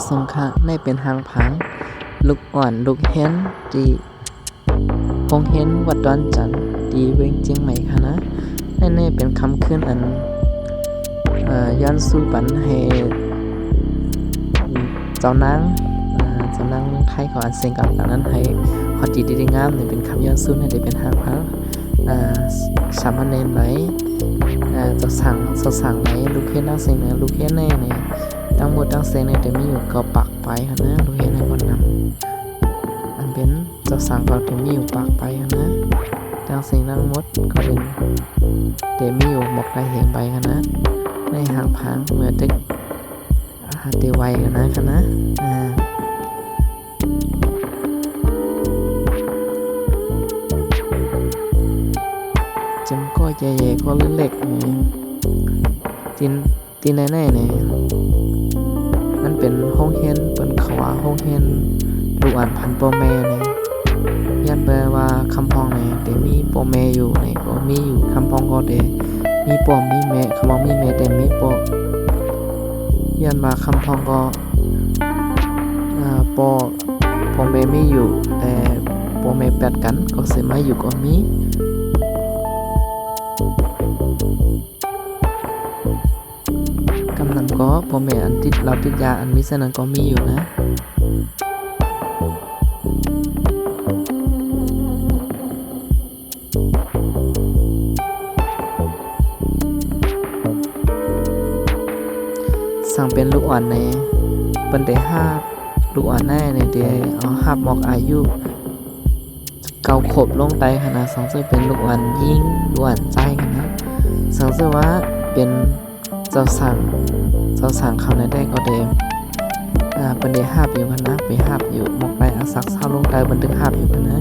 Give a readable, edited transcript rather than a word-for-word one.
สงขะในเป็นหางผังลูกอ่อนลูกเห็นที่คงเห็นวัดดอนจันทร์ที่เวียงเจียงใหม่ค่ะนะในเป็นคำขึ้นอันย้อนสู้ปันให้เจ้านางเจ้านางเมืองไทยเขาอันเสียงกับนั้นให้ฮอดดีงามนี่เป็นคำย้อนสู้นี่ได้เป็นหางผังสามเณรไหลจะสั่งไหลลูกเห็นตั้งเสียงเนี่ยลูกเห็นในเนี่ยทั้งหมดทั้งเสียงเนี่ยจะมีอยู่ก็ปักไปค่ะนะลูกเห็นในก่อนนำอันเป็นจะสั่งก็จะมีอยู่ปักไปค่ะนะทั้งเสียงทั้งหมดก็เป็นเดมีอยู่หมกได้เหงไปค่ะนะในหางผังเมื่อตึกเตไวค่ะนะค่ะนะจำก็ใหญ่ๆก็เล็กๆนี่ตีนแน่ๆเนี่ยมันเป็นห้องเฮียนเป็นเขาว่าห้องเฮียนลูกอ่านพันโปรแม่เนี่ยยันแปลว่าคำพองเนี่ยแต่มีโปรแม่อยู่เนี่ยก็มีอยู่คำพองก็แต่มีปอมมีแม่คำว่ามีแม่แต่มีปอยันมาคำพองก็ปอแม่มีอยู่แต่โปรแม่แปดกันก็เสียมาอยู่ก็มีกำนันก็พ่อแม่อันติดเราติดยาอันมิสนันก็มีอยู่นะสั่งเป็นลูกอ่อนในเป็นได้5ลูกอ่อนแน่ในเดียเอา5หมอกอายุเกาขบลงไตขนาดสังเสือเป็นลูกอ่อนยิ่งลูกอ่อนใจกันนะสังเสือว่าเป็นเจ้าสั่งเขาในได้ก็เดมเป็นได้5อยู่กันนะไป5อยู่หมอกไปอาศักเศร้าลงไตบันทึก5อยู่กันนะ